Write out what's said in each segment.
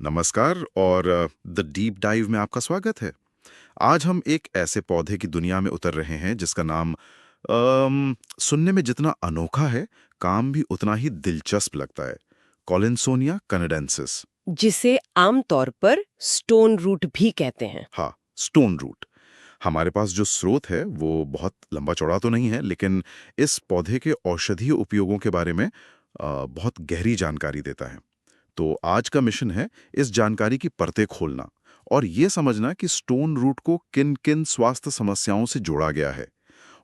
नमस्कार और the deep dive में आपका स्वागत है। आज हम एक ऐसे पौधे की दुनिया में उतर रहे हैं जिसका नाम सुनने में जितना अनोखा है, काम भी उतना ही दिलचस्प लगता है। कॉलिन्सोनिया कैनेडेंसिस। जिसे आमतौर पर स्टोन रूट भी कहते हैं। हाँ, स्टोन रूट। हमारे पास जो स्रोत है वो बहुत लंबा चौड़ा तो नहीं है, लेकिन इस पौधे के औषधीय उपयोगों के बारे में बहुत गहरी जानकारी देता है। तो आज का मिशन है इस जानकारी की परतें खोलना और ये समझना कि स्टोन रूट को किन किन स्वास्थ्य समस्याओं से जोड़ा गया है।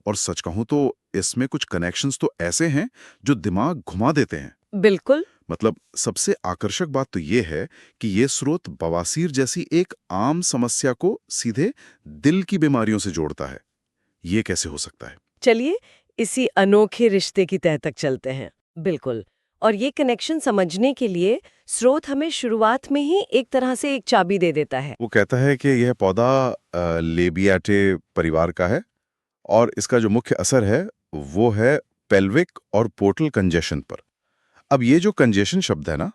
और सच कहूं तो इसमें कुछ कनेक्शंस तो ऐसे हैं जो दिमाग घुमा देते हैं। बिल्कुल। मतलब सबसे आकर्षक बात तो ये है कि ये स्रोत बवासीर जैसी एक आम समस्या को सीधे दिल की बीमारियों से जोड़ता है। ये कैसे हो सकता है? चलिए इसी अनोखे रिश्ते की तह तक चलते हैं। बिल्कुल। और ये कनेक्शन समझने के लिए स्रोत हमें शुरुआत में ही एक तरह से एक चाबी दे देता है। वो कहता है कि यह पौधा लेबियाटे परिवार का है और इसका जो मुख्य असर है वो है पेल्विक और पोर्टल कंजेशन पर। अब ये जो कंजेशन शब्द है ना,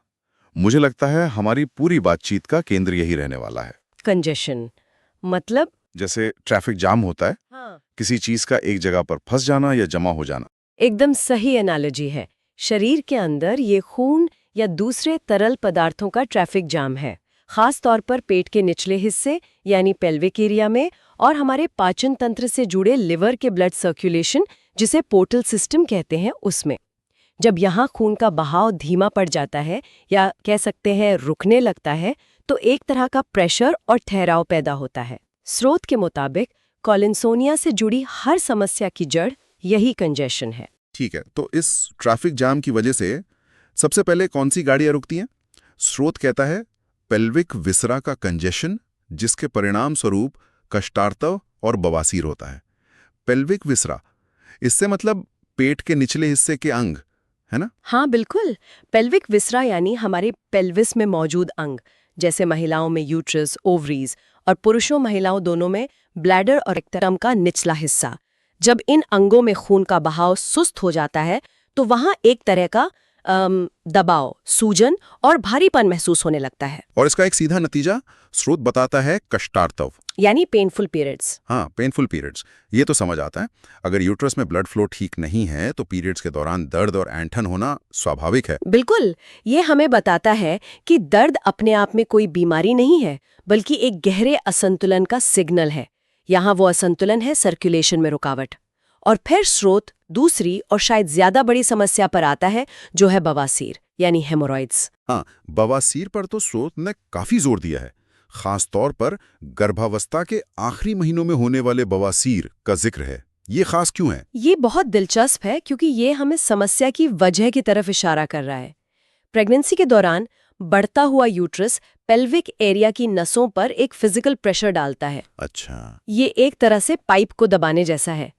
मुझे लगता है हमारी पूरी बातचीत का केंद्र यही रहने वाला है। कंजेशन मतलब? जैसे ट्रैफिक जाम होता है, हाँ, किसी चीज का एक जगह पर फंस जाना या जमा हो जाना। एकदम सही एनालॉजी है। शरीर के अंदर ये खून या दूसरे तरल पदार्थों का ट्रैफिक जाम है, खास तौर पर पेट के निचले हिस्से यानी पेल्विक एरिया में, और हमारे पाचन तंत्र से जुड़े लिवर के ब्लड सर्कुलेशन, जिसे पोर्टल सिस्टम कहते हैं, उसमें। जब यहाँ खून का बहाव धीमा पड़ जाता है या कह सकते हैं रुकने लगता है, तो एक तरह का प्रेशर और ठहराव पैदा होता है। स्रोत के मुताबिक कॉलिन्सोनिया से जुड़ी हर समस्या की जड़ यही कंजेशन है। ठीक है, तो इस ट्रैफिक जाम की वजह से सबसे पहले कौन सी गाड़ियां रुकती हैं? स्रोत कहता है पेल्विक विसरा का कंजेशन, जिसके परिणाम स्वरूप कष्टार्तव और बवासीर होता है। पेल्विक विसरा, इससे मतलब पेट के निचले हिस्से के अंग, है ना? हाँ बिल्कुल। पेल्विक विसरा यानी हमारे पेल्विस में मौजूद अंग, जैसे महिलाओं में यूट्रस, ओवरीज, और पुरुषों महिलाओं दोनों में ब्लैडर और रेक्टम का निचला हिस्सा। जब इन अंगों में खून का बहाव सुस्त हो जाता है तो वहाँ एक तरह का दबाव, सूजन और भारीपन महसूस होने लगता है। और इसका एक सीधा नतीजा स्रोत बताता है कष्टार्तव, यानी पेनफुल पीरियड्स। हाँ, पेनफुल पीरियड्स। ये तो समझ आता है। अगर यूट्रस में ब्लड फ्लो ठीक नहीं है तो पीरियड्स के दौरान दर्द और ऐंठन होना स्वाभाविक है। बिल्कुल। ये हमें बताता है कि दर्द अपने आप में कोई बीमारी नहीं है, बल्कि एक गहरे असंतुलन का सिग्नल है। यहाँ वो असंतुलन है सर्कुलेशन में रुकावट। और फिर स्रोत दूसरी और शायद ज्यादा बड़ी समस्या पर आता है, जो है बवासीर यानी हेमोरॉइड्स। हाँ, बवासीर पर तो स्रोत ने काफी जोर दिया है। खास तौर पर गर्भावस्था के आखिरी महीनों में होने वाले बवासीर का जिक्र है। ये खास क्यों है? ये बहुत दिलचस्प है क्योंकि ये हमें समस्या की वजह की तरफ इशारा कर रहा है। प्रेगनेंसी के दौरान बढ़ता हुआ यूट्रस पेल्विक एरिया की नसों पर एक फिजिकल प्रेशर डालता है। अच्छा। ये एक तरह से पाइप को दबाने जैसा है।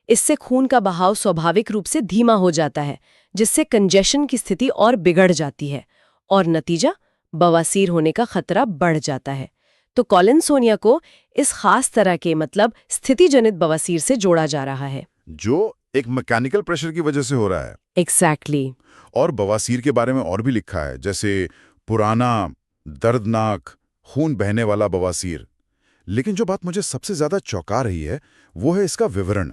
इससे खून का बहाव स्वाभाविक रूप से धीमा हो जाता है, जिससे कंजेशन की स्थिति और बिगड़ जाती है, और नतीजा बवासीर होने का खतरा बढ़ जाता है। तो कॉलिन्सोनिया को इस खास तरह के मतलब स्थितिजनित बवासीर से जोड़ा जा रहा है। जो एक मैकेनिकल प्रेशर की वजह से हो रहा है। एग्जैक्टली। और बवासीर के बारे में और भी लिखा है, जैसे पुराना, दर्दनाक, खून बहने वाला बवासीर। लेकिन जो बात मुझे सबसे ज्यादा चौंका रही है वो है इसका विवरण।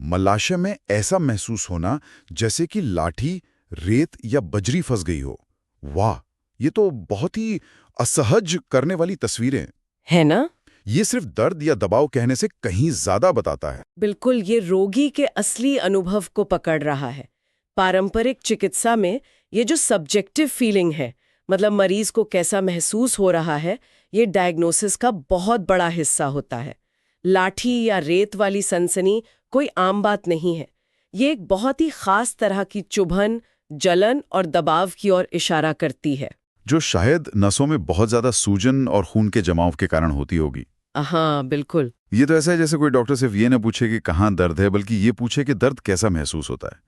मलाशय में ऐसा महसूस होना जैसे कि लाठी, रेत या बजरी फंस गई हो। वाह, ये तो बहुत ही असहज करने वाली तस्वीरें है ना? ये सिर्फ दर्द या दबाव कहने से कहीं ज्यादा बताता है। बिल्कुल, ये रोगी के असली अनुभव को पकड़ रहा है। पारंपरिक चिकित्सा में ये जो सब्जेक्टिव फीलिंग है, मतलब मरीज को कैसा महसूस हो रहा है, ये डायग्नोसिस का बहुत बड़ा हिस्सा होता है। लाठी या रेत वाली सनसनी कोई आम बात नहीं है। ये एक बहुत ही खास तरह की चुभन, जलन और दबाव की ओर इशारा करती है, जो शायद नसों में बहुत ज्यादा सूजन और खून के जमाव के कारण होती होगी। हाँ बिल्कुल। ये तो ऐसा है जैसे कोई डॉक्टर सिर्फ ये ना पूछे कि कहाँ दर्द है, बल्कि ये पूछे कि दर्द कैसा महसूस होता है,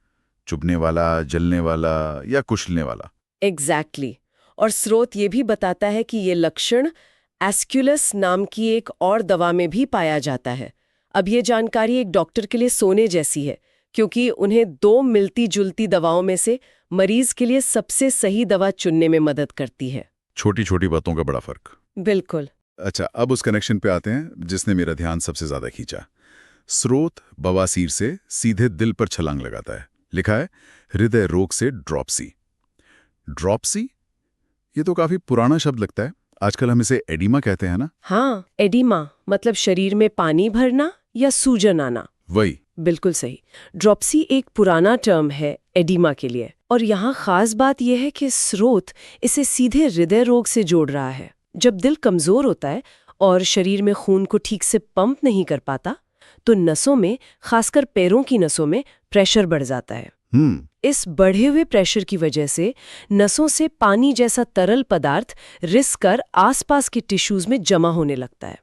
चुभने वाला, जलने वाला या कुचलने वाला। एग्जैक्टली। और स्रोत ये भी बताता है कि ये लक्षण एस्क्युलस नाम की एक और दवा में भी पाया जाता है। अब ये जानकारी एक डॉक्टर के लिए सोने जैसी है, क्योंकि उन्हें दो मिलती जुलती दवाओं में से मरीज के लिए सबसे सही दवा चुनने में मदद करती है। छोटी छोटी बातों का बड़ा फर्क। बिल्कुल। अच्छा, अब उस कनेक्शन पे आते हैं जिसने मेरा ध्यान सबसे ज्यादा खींचा। स्रोत बवासीर से सीधे दिल पर छलांग लगाता है। लिखा है हृदय रोग से ड्रॉपसी। ड्रॉपसी, ये तो काफी पुराना शब्द लगता है। आजकल हम इसे एडिमा कहते हैं ना? हाँ, एडिमा मतलब शरीर में पानी भरना या सूजन आना। वही। बिल्कुल सही। ड्रॉपसी एक पुराना टर्म है एडिमा के लिए, और यहाँ खास बात यह है कि स्रोत इसे सीधे हृदय रोग से जोड़ रहा है। जब दिल कमजोर होता है और शरीर में खून को ठीक से पंप नहीं कर पाता, तो नसों में, खासकर पैरों की नसों में प्रेशर बढ़ जाता है। इस बढ़े हुए प्रेशर की वजह से नसों से पानी जैसा तरल पदार्थ रिस कर आसपास के टिश्यूज में जमा होने लगता है।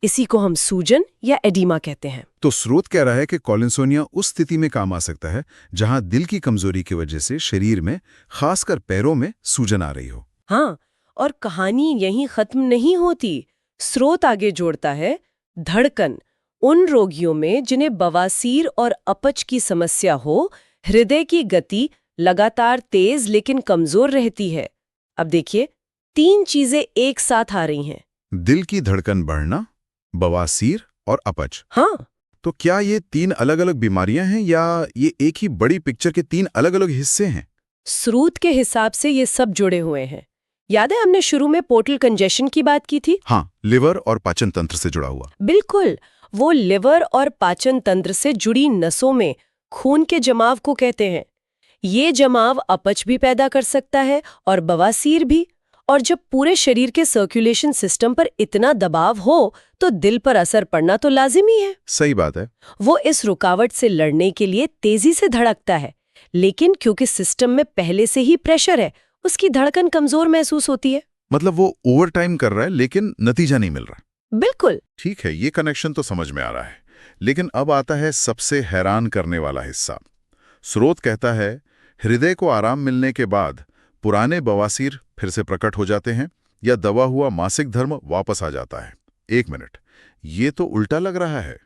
इसी को हम सूजन या एडिमा कहते हैं। तो स्रोत कह रहा है कि कॉलिन्सोनिया उस स्थिति में काम आ सकता है जहां दिल की कमजोरी की वजह से शरीर में, खासकर पैरों में सूजन आ रही हो। हाँ, और कहानी यहीं खत्म नहीं होती। स्रोत आगे जोड़ता है धड़कन उन रोगियों में जिन्हें बवासीर और अपच की समस्या हो। हृदय की गति लगातार तेज लेकिन कमजोर रहती है। अब देखिए, 3 चीजें एक साथ आ रही हैं। दिल की धड़कन बढ़ना, बवासीर और अपच। हाँ, तो क्या ये 3 अलग-अलग बीमारियां हैं या ये एक ही बड़ी पिक्चर के 3 अलग-अलग हिस्से हैं? स्रोत के हिसाब से ये सब जुड़े हुए हैं। याद है हमने शुरू में पोर्टल कंजेशन की बात की थी? हाँ, लिवर और पाचन तंत्र से जुड़ा हुआ। बिल्कुल, वो लिवर और पाचन तंत्र से जुड़ी नसों में खून के जमाव को कहते हैं। ये जमाव अपच भी पैदा कर सकता है और बवासीर भी। और जब पूरे शरीर के सर्कुलेशन सिस्टम पर इतना दबाव हो, तो दिल पर असर पड़ना तो लाजिमी है। सही बात है। वो इस रुकावट से लड़ने के लिए तेजी से धड़कता है, लेकिन क्योंकि सिस्टम में पहले से ही प्रेशर है, उसकी धड़कन कमजोर महसूस होती है। मतलब वो ओवरटाइम कर रहा है लेकिन नतीजा नहीं मिल रहा। बिल्कुल। ठीक है, ये कनेक्शन तो समझ में आ रहा है। लेकिन अब आता है सबसे हैरान करने वाला हिस्सा। स्रोत कहता है हृदय को आराम मिलने के बाद पुराने बवासीर फिर से प्रकट हो जाते हैं या दबा हुआ मासिक धर्म वापस आ जाता है। 1 मिनट, ये तो उल्टा लग रहा है।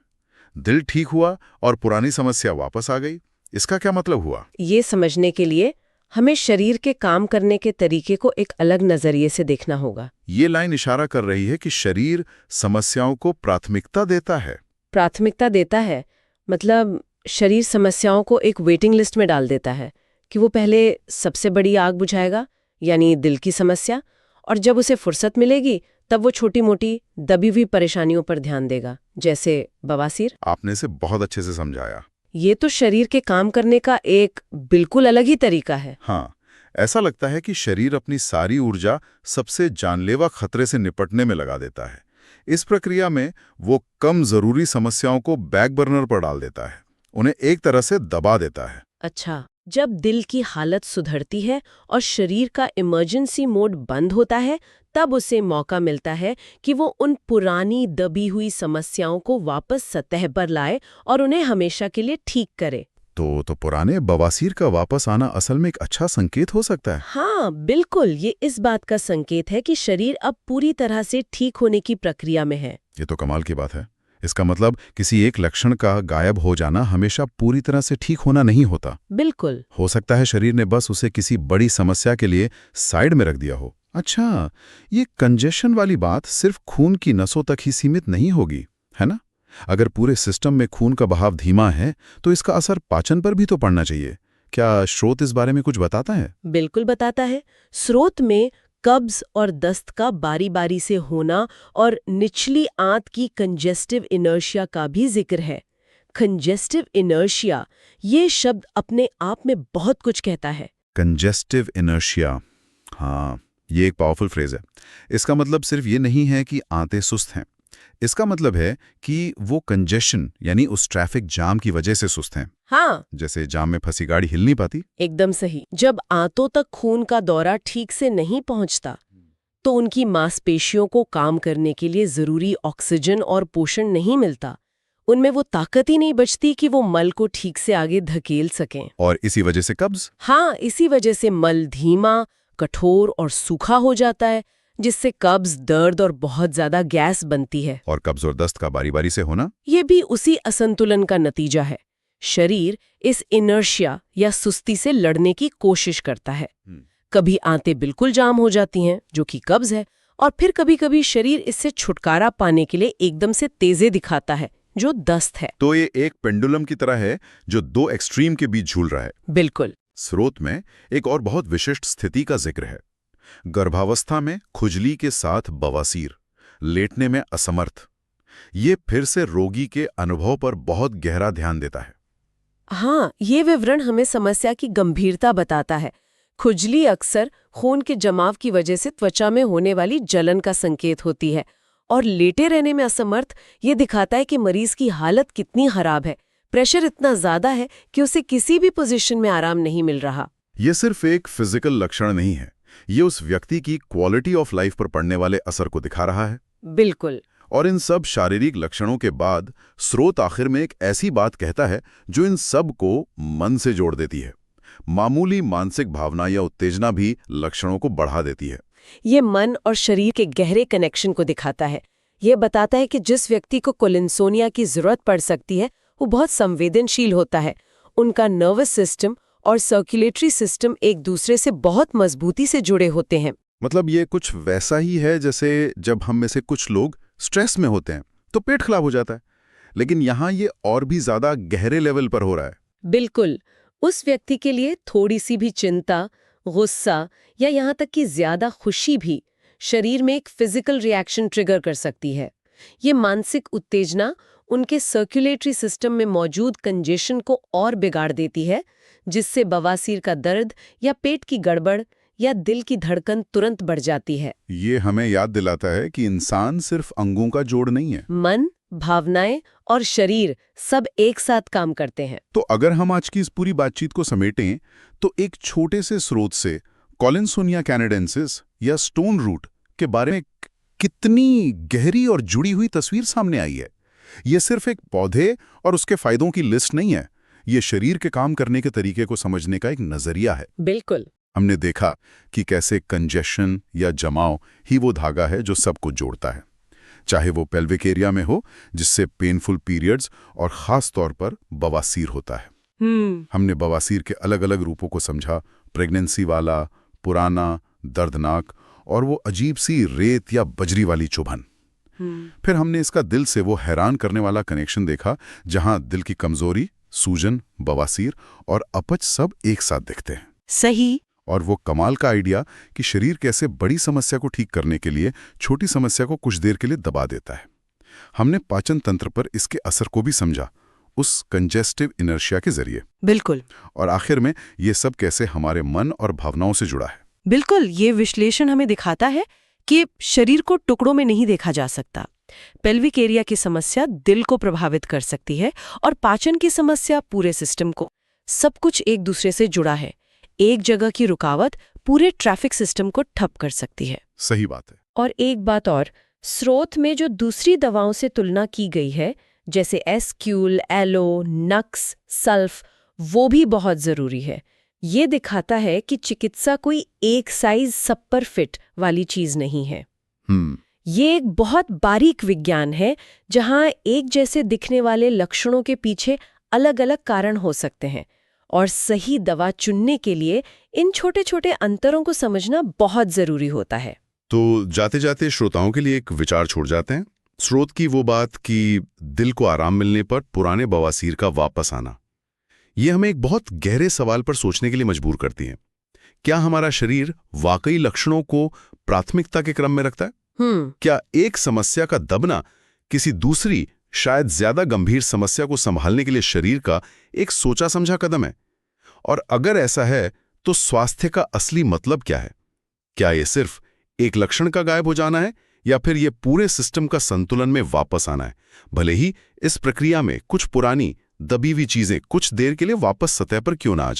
दिल ठीक हुआ और पुरानी समस्या वापस आ गई। इसका क्या मतलब हुआ? ये समझने के लिए हमें शरीर के काम करने के तरीके को एक अलग नजरिए से देखना होगा। ये लाइन इशारा कर रही है कि शरीर समस्याओं को प्राथमिकता देता है। प्राथमिकता देता है मतलब शरीर समस्याओं को एक वेटिंग लिस्ट में डाल देता है कि वो पहले सबसे बड़ी आग बुझाएगा, यानी दिल की समस्या, और जब उसे फुर्सत मिलेगी तब वो छोटी मोटी दबी हुई परेशानियों पर ध्यान देगा, जैसे बवासीर। आपने इसे बहुत अच्छे से समझाया। ये तो शरीर के काम करने का एक बिल्कुल अलग ही तरीका है। हाँ, ऐसा लगता है कि शरीर अपनी सारी ऊर्जा सबसे जानलेवा खतरे से निपटने में लगा देता है। इस प्रक्रिया में वो कम जरूरी समस्याओं को बैक बर्नर पर डाल देता है, उन्हें एक तरह से दबा देता है। अच्छा, जब दिल की हालत सुधरती है और शरीर का इमरजेंसी मोड बंद होता है, तब उसे मौका मिलता है कि वो उन पुरानी दबी हुई समस्याओं को वापस सतह पर लाए और उन्हें हमेशा के लिए ठीक करे। तो पुराने बवासीर का वापस आना असल में एक अच्छा संकेत हो सकता है। हाँ, बिल्कुल, ये इस बात का संकेत है कि शरीर अब पूरी तरह से ठीक होने की प्रक्रिया में है। ये तो कमाल की बात है। इसका मतलब किसी एक लक्षण का गायब हो जाना हमेशा पूरी तरह से ठीक होना नहीं होता। बिल्कुल। हो सकता है शरीर ने बस उसे किसी बड़ी समस्या के लिए साइड में रख दिया हो। अच्छा, ये कंजेशन वाली बात सिर्फ खून की नसों तक ही सीमित नहीं होगी, है ना? अगर पूरे सिस्टम में खून का बहाव धीमा है तो इसका असर पाचन पर भी तो पड़ना चाहिए। क्या स्रोत इस बारे में कुछ बताता है? बिल्कुल बताता है। स्रोत में कब्ज और दस्त का बारी बारी से होना और निचली आंत की कंजेस्टिव इनर्शिया का भी जिक्र है। कंजेस्टिव इनर्शिया, ये शब्द अपने आप में बहुत कुछ कहता है। कंजेस्टिव इनर्शिया, हाँ, ये एक पावरफुल फ्रेज है। इसका मतलब सिर्फ ये नहीं है कि आंतें सुस्त हैं। इसका मतलब है कि वो कंजेशन यानी उस ट्रैफिक जाम की वजह से सुस्त हैं। हाँ, जैसे जाम में फंसी गाड़ी हिल नहीं पाती। एकदम सही। जब आंतों तक खून का दौरा ठीक से नहीं पहुंचता, तो उनकी मांसपेशियों को काम करने के लिए जरूरी ऑक्सीजन और पोषण नहीं मिलता। उनमें वो ताकत ही नहीं बचती कि वो मल को ठीक से आगे धकेल सकें। और इसी वजह से कब्ज? हाँ, इसी वजह से मल धीमा, कठोर और सूखा हो जाता है, जिससे कब्ज, दर्द और बहुत ज्यादा गैस बनती है। और कब्ज और दस्त का बारी बारी से होना, ये भी उसी असंतुलन का नतीजा है। शरीर इस इनर्शिया या सुस्ती से लड़ने की कोशिश करता है। कभी आंतें बिल्कुल जाम हो जाती हैं, जो कि कब्ज है, और फिर कभी-कभी शरीर इससे छुटकारा पाने के लिए एकदम से तेजे दिखाता है, जो दस्त है। तो ये एक पेंडुलम की तरह है जो दो एक्सट्रीम के बीच झूल रहा है। बिल्कुल। स्रोत में एक और बहुत विशिष्ट स्थिति का जिक्र है। गर्भावस्था में खुजली के साथ बवासीर, लेटने में असमर्थ। ये फिर से रोगी के अनुभव पर बहुत गहरा ध्यान देता है। हाँ, ये विवरण हमें समस्या की गंभीरता बताता है। खुजली अक्सर खून के जमाव की वजह से त्वचा में होने वाली जलन का संकेत होती है, और लेटे रहने में असमर्थ ये दिखाता है कि मरीज की हालत कितनी खराब है। प्रेशर इतना ज्यादा है कि उसे किसी भी पोजीशन में आराम नहीं मिल रहा। ये सिर्फ एक फिजिकल लक्षण नहीं है, ये उस व्यक्ति की क्वालिटी ऑफ लाइफ पर पड़ने वाले असर को दिखा रहा है। बिल्कुल। और इन सब शारीरिक लक्षणों के बाद स्रोत आखिर में एक ऐसी बात कहता है जो इन सब को मन से जोड़ देती है। मामूली मानसिक भावना या उत्तेजना भी लक्षणों को बढ़ा देती है। ये मन और शरीर के गहरे कनेक्शन को दिखाता है। ये बताता है कि जिस व्यक्ति को कोलिनसोनिया की जरूरत पड़ सकती है, वो बहुत संवेदनशील होता है। उनका नर्वस सिस्टम और सर्कुलेटरी सिस्टम एक दूसरे से बहुत मजबूती से जुड़े होते हैं। मतलब ये कुछ वैसा ही है जैसे जब हम में से कुछ लोग स्ट्रेस में होते हैं तो पेट खराब हो जाता है, लेकिन यहाँ ये और भी ज्यादा गहरे लेवल पर हो रहा है। बिल्कुल। उस व्यक्ति के लिए थोड़ी सी भी चिंता, गुस्सा या यहाँ तक कि ज्यादा खुशी भी शरीर में एक फिजिकल रिएक्शन ट्रिगर कर सकती है। ये मानसिक उत्तेजना उनके सर्कुलेटरी सिस्टम में मौजूद कंजेशन को और बिगाड़ देती है, जिससे बवासीर का दर्द या पेट की गड़बड़ या दिल की धड़कन तुरंत बढ़ जाती है। ये हमें याद दिलाता है कि इंसान सिर्फ अंगों का जोड़ नहीं है। मन, भावनाएं और शरीर सब एक साथ काम करते हैं। तो अगर हम आज की इस पूरी बातचीत को समेटें तो एक छोटे से स्रोत से कोलिनसोनिया कैनेडेंसिस या स्टोन रूट के बारे में कितनी गहरी और जुड़ी हुई तस्वीर सामने आई है। ये सिर्फ एक पौधे और उसके फायदों की लिस्ट नहीं है, ये शरीर के काम करने के तरीके को समझने का एक नजरिया है। बिल्कुल। हमने देखा कि कैसे कंजेशन या जमाव ही वो धागा है जो सबको जोड़ता है, चाहे वो पेल्विक एरिया में हो जिससे पेनफुल पीरियड्स और खास तौर पर बवासीर होता है। हमने बवासीर के अलग अलग रूपों को समझा, प्रेगनेंसी वाला, पुराना, दर्दनाक और वो अजीब सी रेत या बजरी वाली चुभन। फिर हमने इसका दिल से वो हैरान करने वाला कनेक्शन देखा जहां दिल की कमजोरी, सूजन, बवासीर और अपच सब एक साथ दिखते हैं। सही। और वो कमाल का आइडिया कि शरीर कैसे बड़ी समस्या को ठीक करने के लिए छोटी समस्या को कुछ देर के लिए दबा देता है। हमने पाचन तंत्र पर इसके असर को भी समझा, उस कंजेस्टिव इनर्शिया के जरिए। बिल्कुल। और आखिर में ये सब कैसे हमारे मन और भावनाओं से जुड़ा है। बिल्कुल। ये विश्लेषण हमें दिखाता है कि शरीर को टुकड़ों में नहीं देखा जा सकता। पेल्विक एरिया की समस्या दिल को प्रभावित कर सकती है और पाचन की समस्या पूरे सिस्टम को। सब कुछ एक दूसरे से जुड़ा है। एक जगह की रुकावट पूरे ट्रैफिक सिस्टम को ठप कर सकती है। सही बात है। और एक बात और, स्रोत में जो दूसरी दवाओं से तुलना की गई है, जैसे एस्क्यूल, एलो, नक्स, सल्फ, वो भी बहुत जरूरी है। ये दिखाता है कि चिकित्सा कोई एक साइज सब पर फिट वाली चीज नहीं है। ये एक बहुत बारीक विज्ञान है जहां एक जैसे दिखने वाले लक्षणों के पीछे अलग अलग कारण हो सकते हैं, और सही दवा चुनने के लिए इन छोटे छोटे अंतरों को समझना बहुत जरूरी होता है। तो जाते जाते श्रोताओं के लिए एक विचार छोड़ जाते हैं। स्रोत की वो बात कि दिल को आराम मिलने पर पुराने बवासीर का वापस आना, ये हमें एक बहुत गहरे सवाल पर सोचने के लिए मजबूर करती है। क्या हमारा शरीर वाकई लक्षणों को प्राथमिकता के क्रम में रखता है? क्या एक समस्या का दबना किसी दूसरी, शायद ज्यादा गंभीर समस्या को संभालने के लिए शरीर का एक सोचा समझा कदम है? और अगर ऐसा है तो स्वास्थ्य का असली मतलब क्या है? क्या ये सिर्फ एक लक्षण का गायब हो जाना है या फिर ये पूरे सिस्टम का संतुलन में वापस आना है, भले ही इस प्रक्रिया में कुछ पुरानी दबी हुई चीजें कुछ देर के लिए वापस सतह पर क्यों ना आ जाए?